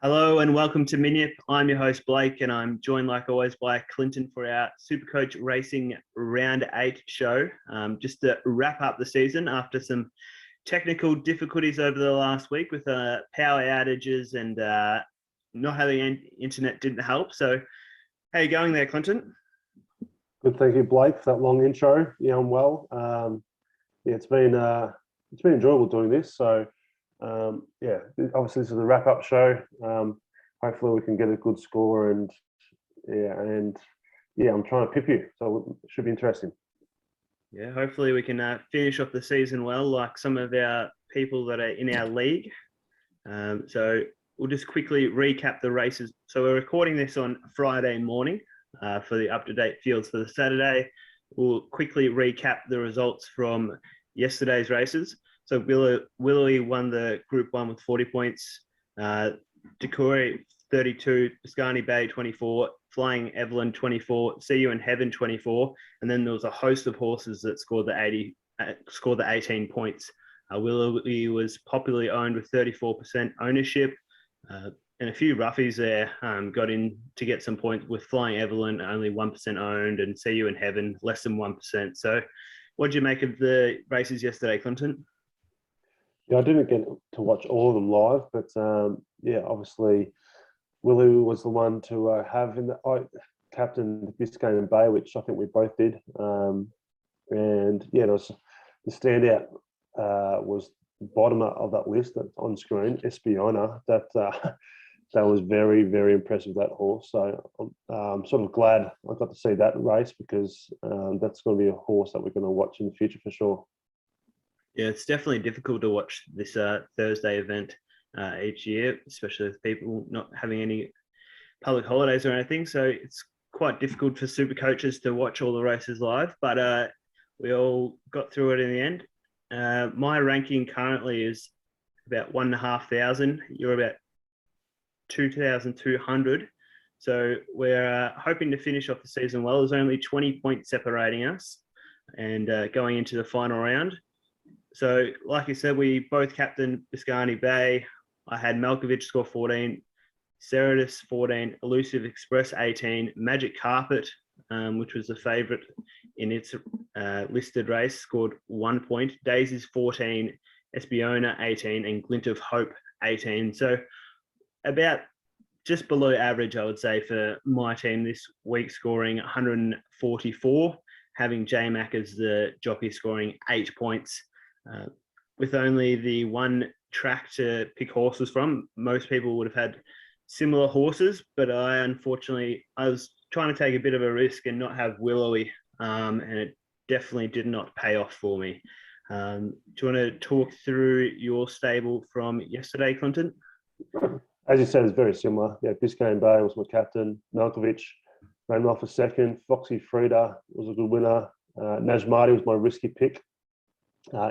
Hello and welcome to MINYIP. I'm your host Blake and I'm joined like always by Clinton for our Supercoach Racing Round 8 show. Just to wrap up the season after some technical difficulties over the last week with power outages and not having internet didn't help. So how are you going there, Clinton? Good, thank you, Blake, for that long intro. Yeah, I'm well. It's been enjoyable doing this. So obviously this is a wrap-up show. Hopefully we can get a good score, and I'm trying to pip you, so it should be interesting. Yeah, hopefully we can finish off the season well, like some of our people that are in our league. So we'll just quickly recap the races. So we're recording this on Friday morning for the up-to-date fields for the Saturday. We'll quickly recap the results from yesterday's races. So Willowy won the Group 1 with 40 points. Decoy 32, Biscayne Bay 24, Flying Evelyn 24, See You in Heaven 24, and then there was a host of horses that scored the 18 points. Willowy was popularly owned with 34% ownership, and a few roughies there got in to get some points, with Flying Evelyn only 1% owned and See You in Heaven less than 1%. So what did you make of the races yesterday, Clinton? Yeah, I didn't get to watch all of them live, but obviously Willie was the one to have in the captain Biscayne Bay, which I think we both did. It was the standout was the bottom of that list that's on screen, Espiona. That was very, very impressive, that horse. So I'm sort of glad I got to see that race, because that's going to be a horse that we're going to watch in the future for sure. Yeah, it's definitely difficult to watch this Thursday event each year, especially with people not having any public holidays or anything. So it's quite difficult for super coaches to watch all the races live, but we all got through it in the end. My ranking currently is about 1,500. You're about 2,200. So we're hoping to finish off the season well. There's only 20 points separating us and going into the final round. So, like I said, we both captained Biscayne Bay. I had Malkovich score 14, Ceratus 14, Elusive Express 18, Magic Carpet, which was the favourite in its listed race, scored 1 point. Daisy's 14, Espiona 18, and Glint of Hope 18. So about just below average, I would say, for my team this week, scoring 144, having J-Mac as the jockey scoring 8 points. With only the one track to pick horses from, most people would have had similar horses, but I was trying to take a bit of a risk and not have Willowy, and it definitely did not pay off for me. Do you want to talk through your stable from yesterday, Clinton? As you said, it's very similar. Yeah, Biscayne Bay was my captain. Malkovich ran off a second. Foxy Frida was a good winner. Najmati was my risky pick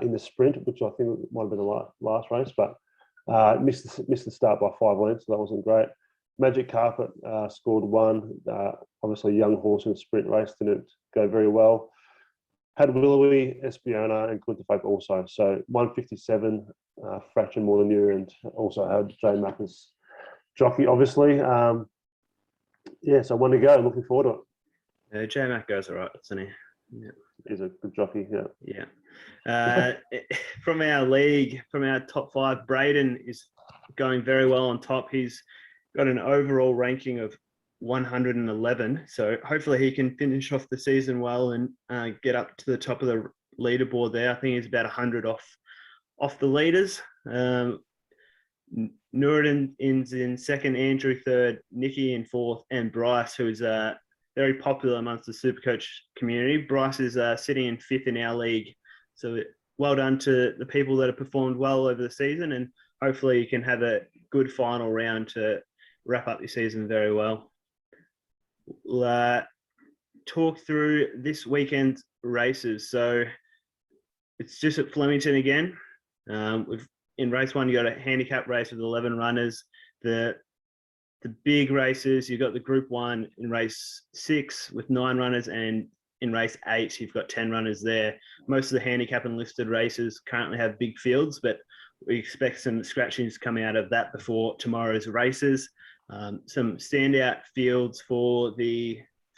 in the sprint, which I think might have been the last race, but missed the start by 5 lengths, so that wasn't great. Magic Carpet scored 1. Obviously, young horse in the sprint race didn't go very well. Had Willowy, Espiona, and Glint of Hope also. So 157, fraction more than you, and also had J-Mac as jockey, obviously. So 1 to go. Looking forward to it. J-Mac goes all right, doesn't he? Yeah. He's a good jockey, yeah. Yeah. From our league, from our top 5, Braden is going very well on top. He's got an overall ranking of 111. So hopefully he can finish off the season well and get up to the top of the leaderboard there. I think he's about 100 off the leaders. Nuridin is in second, Andrew third, Nikki in fourth, and Bryce, who is very popular amongst the Supercoach community. Bryce is sitting in 5th in our league. So well done to the people that have performed well over the season, and hopefully you can have a good final round to wrap up your season very well. We'll talk through this weekend's races. So it's just at Flemington again. In race 1, you got a handicap race with 11 runners. The big races, you've got the Group 1 in race 6 with 9 runners, and in race 8, you've got 10 runners there. Most of the handicap and listed races currently have big fields, but we expect some scratchings coming out of that before tomorrow's races. Some standout fields for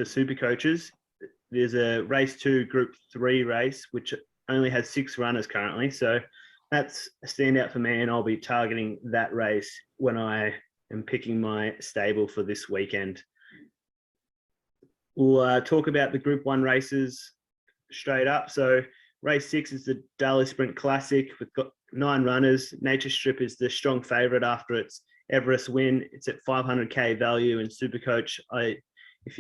super coaches. There's a race 2 group 3 race, which only has 6 runners currently. So that's a standout for me, and I'll be targeting that race when I am picking my stable for this weekend. We'll talk about the group 1 races straight up. So race 6 is the Daly Sprint Classic. We've got 9 runners. Nature Strip is the strong favourite after its Everest win. It's at 500k value in Supercoach. If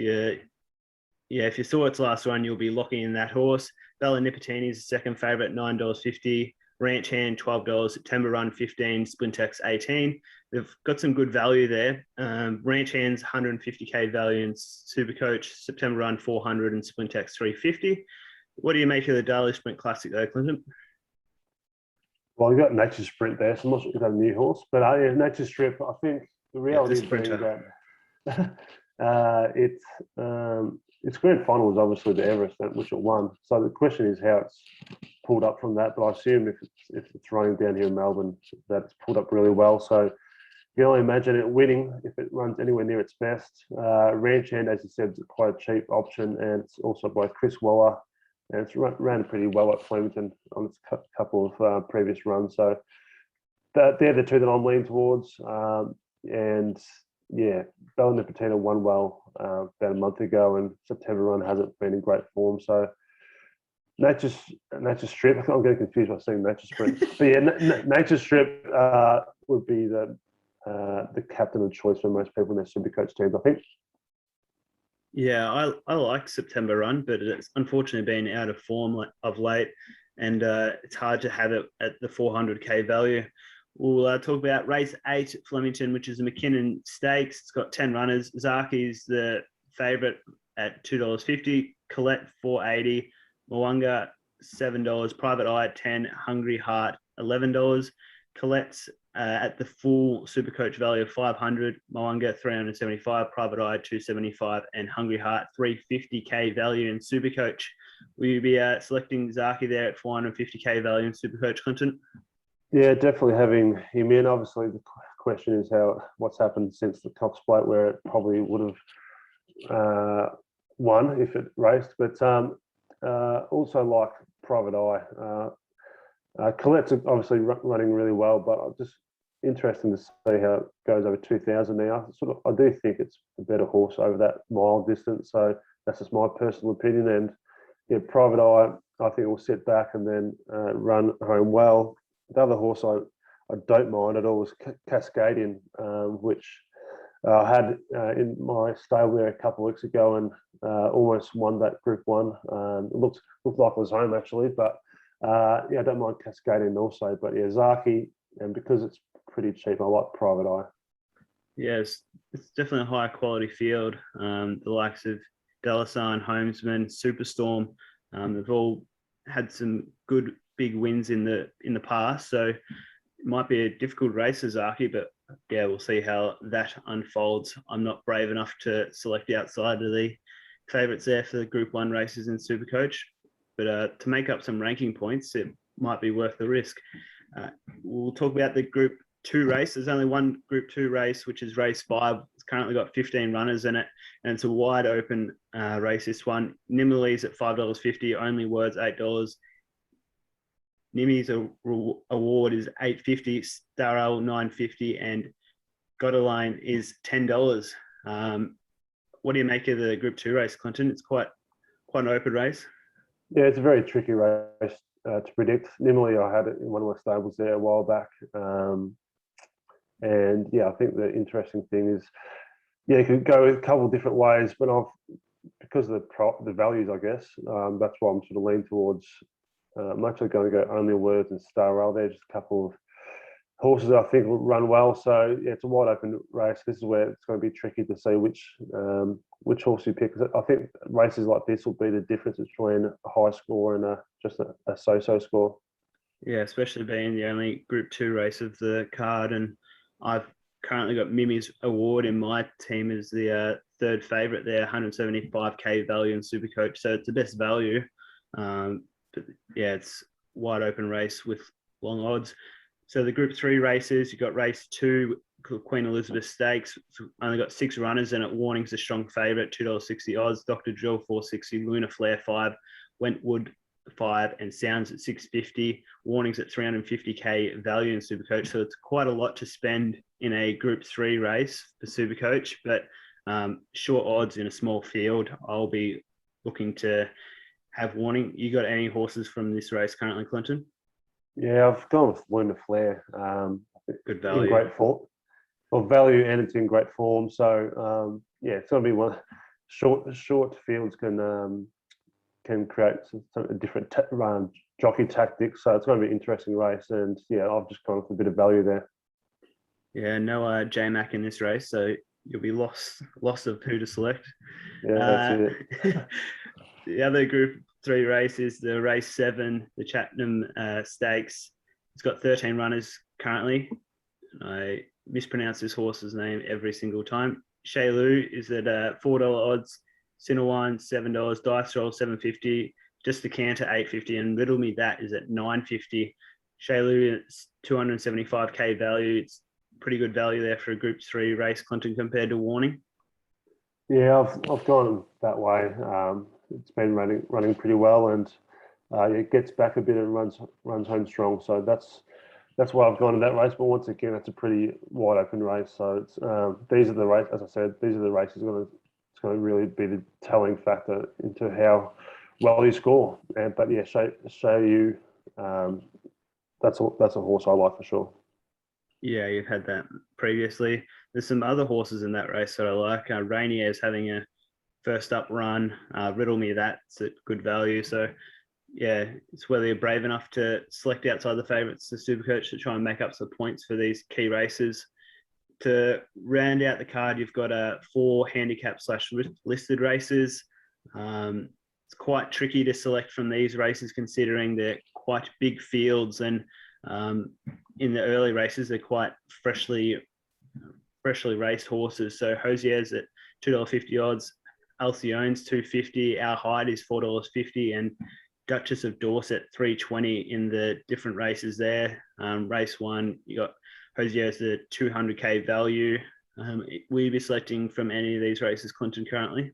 you saw its last run, you'll be locking in that horse. Bella Nipotini is the second favourite, $9.50. Ranch Hand, $12. September Run, $15. Splintex, $18. They've got some good value there. Ranch Hand's 150k value in Supercoach. September Run, $400, and Splintex, $350. What do you make of the Daly Sprint Classic though, Clinton? Well, you've got Nature Sprint there, so I'm not sure if you have a new horse, but yeah, Nature Strip, I think the reality is that its grand final was obviously the Everest, which it won. So the question is how it's pulled up from that. But I assume if it's running down here in Melbourne, that it's pulled up really well. So you can only imagine it winning if it runs anywhere near its best. Ranch Hand, as you said, is quite a cheap option, and it's also by Chris Waller, and it's ran pretty well at Flemington on its couple of previous runs. So they're the two that I'm leaning towards. And yeah, Bella Nipotina won well about a month ago, and September Run hasn't been in great form. So Nature Strip, I'm getting confused by saying Nature Sprint. But yeah, Nature Strip would be the captain of choice for most people in their Supercoach teams, I think. Yeah, I like September Run, but it's unfortunately been out of form of late, and it's hard to have it at the 400k value. We'll talk about race 8 at Flemington, which is the McKinnon Stakes. It's got 10 runners. Zaki's the favourite at $2.50. Colette, $4.80. Mwanga, $7. Private Eye at $10. Hungry Heart, $11. Colette's at the full Supercoach value of $500. Mwanga, $375. Private Eye, $275. And Hungry Heart, $350k value in Supercoach. Will you be selecting Zaki there at $450k value in Supercoach, Clinton? Yeah, definitely having him in. Obviously, the question is what's happened since the Cox Plate, where it probably would have won if it raced. But also like Private Eye. Colette's obviously running really well, but I'm just interested to see how it goes over 2,000 now. I do think it's a better horse over that mile distance. So that's just my personal opinion. And yeah, Private Eye, I think will sit back and then run home well. The other horse I don't mind at all is Cascadian, which I had in my stable there a couple of weeks ago and almost won that Group 1. It looked like it was home actually, but yeah, I don't mind Cascadian also. But yeah, Zaki, and because it's pretty cheap, I like Private Eye. Yes, it's definitely a high quality field. The likes of Delasan, Homesman, Superstorm, they've all had some good big wins in the past, so it might be a difficult race for Zaki, but yeah, we'll see how that unfolds. I'm not brave enough to select outside of the favourites there for the Group 1 races in Supercoach, but to make up some ranking points, it might be worth the risk. We'll talk about the Group 2 race. There's only one Group 2 race, which is race 5. It's currently got 15 runners in it, and it's a wide open race, this one. Nimmerlee's at $5.50, Only Words $8. Nimi's award is $8.50, Starrell $9.50, and Godaline is $10. What do you make of the Group 2 race, Clinton? It's quite an open race. Yeah, it's a very tricky race to predict. Nimmerlee, I had it in one of my stables there a while back, and yeah, I think the interesting thing is, yeah, you could go a couple of different ways, but because of the values, I guess, that's why I'm sort of leaning towards. I'm actually going to go Only Words and Star Rail. They're just a couple of horses I think will run well. So yeah, it's a wide open race. This is where it's going to be tricky to see which horse you pick. I think races like this will be the difference between a high score and just a so-so score. Yeah, especially being the only Group 2 race of the card, and I've currently got Mimi's Award in my team as the third favourite there, 175k value in Supercoach. So it's the best value. But yeah, it's wide open race with long odds. So the Group 3 races, you've got race 2, Queen Elizabeth Stakes. It's only got 6 runners, and at Warning's a strong favourite, $2.60 odds. Dr. Drill 460, Luna Flare 5, Wentwood 5, and Sounds at 650. Warning's at 350k value in Supercoach. So it's quite a lot to spend in a Group 3 race for Supercoach, but short odds in a small field. I'll be looking to have Warning. You got any horses from this race currently, Clinton? Yeah, I've gone with Luna Flare. Good value. In great form. Well, value, and it's in great form. So yeah, it's going to be one. Short fields can create a different jockey tactics. So it's going to be an interesting race. And yeah, I've just gone with a bit of value there. Yeah, no J-Mac in this race, so you'll be lost of who to select. Yeah, that's it. The other Group 3 race is the race 7, the Cheltenham Stakes. It's got 13 runners currently. I mispronounce this horse's name every single time. Shailu is at $4 odds. Cinewine $7. Dice Roll $7.50. Just the Canter $8.50, and Riddle Me That is at $9.50. Shailu is 275k value. It's pretty good value there for a Group 3 race, Clinton, compared to Warning. Yeah, I've gone that way. It's been running pretty well, and it gets back a bit and runs home strong. So that's why I've gone in that race. But once again, it's a pretty wide open race. So it's these are the race, as I said, these are the races it's going to really be the telling factor into how well you score. But yeah, show you that's a horse I like for sure. Yeah, you've had that previously. There's some other horses in that race that I like. Rainier is having a first up run. Riddle Me That's at good value. So yeah, it's whether you're brave enough to select outside the favourites to Supercoach to try and make up some points for these key races. To round out the card, you've got 4 handicap/listed races. It's quite tricky to select from these races considering they're quite big fields, and in the early races they're quite freshly raced horses. So Hosier's at $2.50 odds, Alcyon's $2.50, Our Hide is $4.50, and Duchess of Dorset $3.20 in the different races there. Race 1, you got Hosier's at 200k value. Will you be selecting from any of these races, Clinton, currently?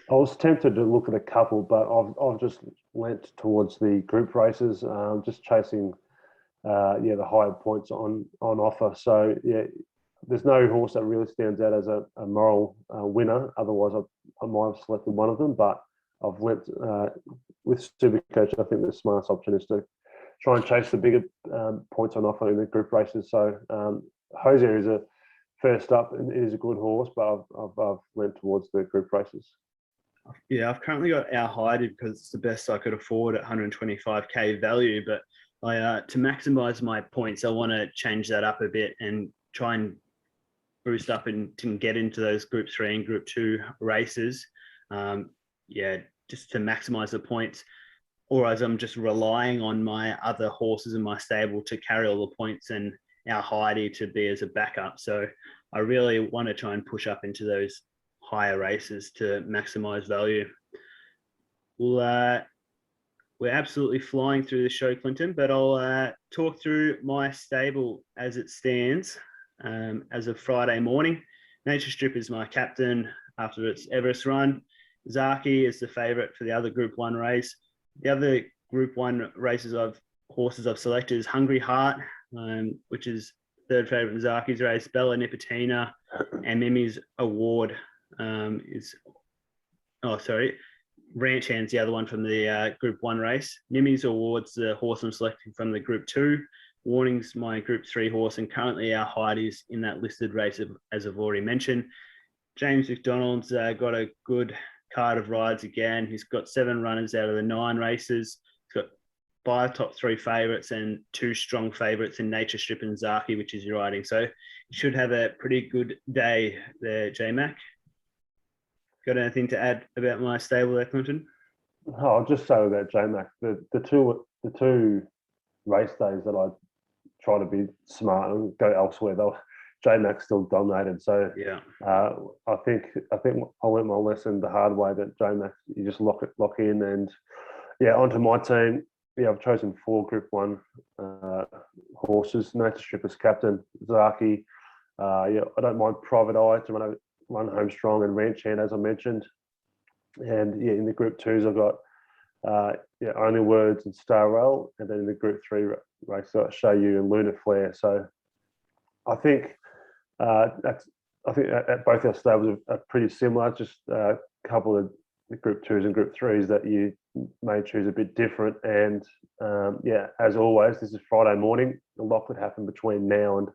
I was tempted to look at a couple, but I've just went towards the group races, just chasing the higher points on offer. So yeah, there's no horse that really stands out as a moral winner. Otherwise, I might have selected one of them, but I've went with Supercoach. I think the smartest option is to try and chase the bigger points on offer in the group races. So Hosier is a first up, and it is a good horse, but I've went towards the group races. Yeah, I've currently got Our Hide because it's the best I could afford at 125k value. But to maximise my points, I want to change that up a bit and try and boost up and get into those Group 3 and Group 2 races. Just to maximise the points. Or as I'm just relying on my other horses in my stable to carry all the points and Our Heidi to be as a backup. So I really want to try and push up into those higher races to maximize value. We're absolutely flying through the show, Clinton, but I'll talk through my stable as it stands as of Friday morning. Nature Strip is my captain after its Everest run. Zaki is the favourite for the other Group 1 race. The other Group 1 horses I've selected is Hungry Heart, which is third favourite in Zaki's race. Bella Nipotina and Mimi's Award Ranch Hand's the other one from the Group 1 race. Mimi's Award's the horse I'm selecting from the Group 2. Warning's my Group 3 horse, and currently Our Hide is in that listed race, as I've already mentioned. James McDonald's got a good card of rides again. He's got 7 runners out of the 9 races. He's got 5 top 3 favourites and 2 strong favourites in Nature Strip and Zaki, which is your riding. So you should have a pretty good day there, J-Mac. Got anything to add about my stable there, Clinton? I'll just say about J-Mac, the two race days that I try to be smart and go elsewhere, though, J-Mac still dominated. So yeah, I think I learnt my lesson the hard way that J-Mac, you just lock in, and yeah, onto my team. I've chosen 4 Group 1 horses. Nathan Stripper's captain, Zaki. I don't mind Private Eye to run Home Strong and Ranch Hand, as I mentioned. And in the Group 2s, I've got Only Words and Star Rail, and then in the Group 3 race, I've got Show You and Lunar Flare. So I think that both our stables are pretty similar. Just a couple of the Group 2s and Group 3s that you may choose a bit different. And as always, this is Friday morning. A lot could happen between now and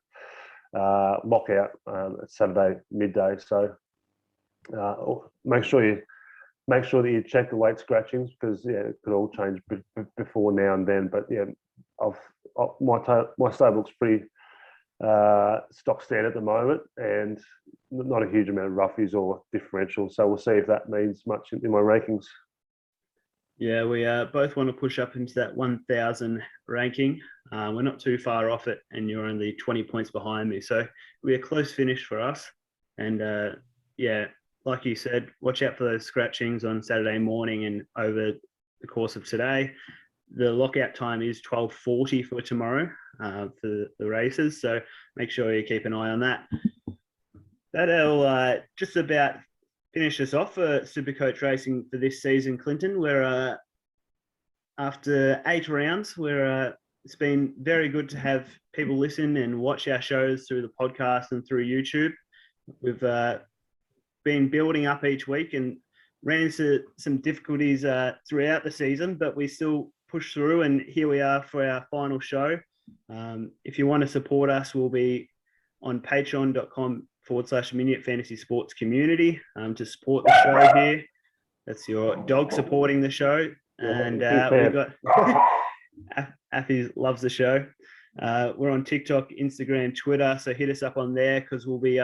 lockout at Saturday midday. So make sure that you check the late scratchings, because it could all change before now and then. But my stable looks pretty stock standard at the moment, and not a huge amount of roughies or differentials. So we'll see if that means much in my rankings. Yeah, we both want to push up into that 1,000 ranking. We're not too far off it, and you're only 20 points behind me. So it'll be a close finish for us. And like you said, watch out for those scratchings on Saturday morning and over the course of today. The lockout time is 12:40 for tomorrow for the races. So make sure you keep an eye on that. That'll just about finish us off for Supercoach Racing for this season, Clinton. We're after 8 rounds. It's been very good to have people listen and watch our shows through the podcast and through YouTube. We've been building up each week and ran into some difficulties throughout the season, but we still pushed through, and here we are for our final show. If you want to support us, we'll be on patreon.com/MINYIP Fantasy Sports Community to support the show here. That's your dog supporting the show. And we've got Affy loves the show. We're on TikTok, Instagram, Twitter, so hit us up on there, because we'll be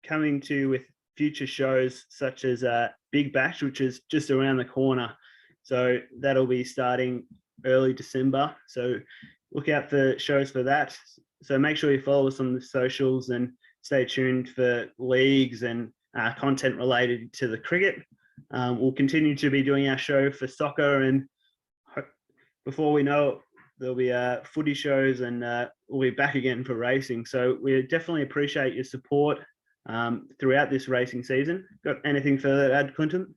coming to you with future shows such as Big Bash, which is just around the corner. So that'll be starting early December. So look out for shows for that. So make sure you follow us on the socials and stay tuned for leagues and content related to the cricket. We'll continue to be doing our show for soccer, and before we know it, there'll be footy shows, and we'll be back again for racing. So we definitely appreciate your support throughout this racing season. Got anything further to add, Clinton?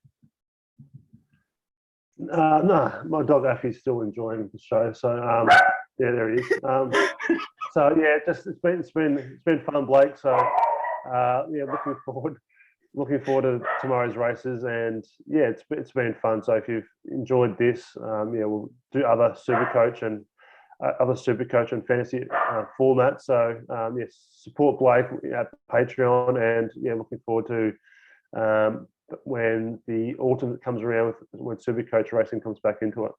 No, my dog Affy's still enjoying the show. So there he is. It's been fun, Blake. So looking forward to tomorrow's races, and it's been fun. So if you've enjoyed this, we'll do other Supercoach and fantasy formats. So support Blake at Patreon, and looking forward to when the autumn comes around, when Supercoach Racing comes back into it.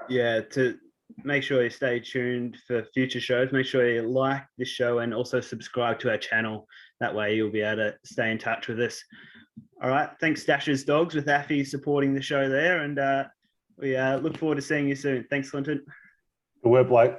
Yeah, to make sure you stay tuned for future shows. Make sure you like this show and also subscribe to our channel. That way you'll be able to stay in touch with us. All right. Thanks, Dash's Dogs, with Affy supporting the show there. And we look forward to seeing you soon. Thanks, Clinton. Good work, Blake.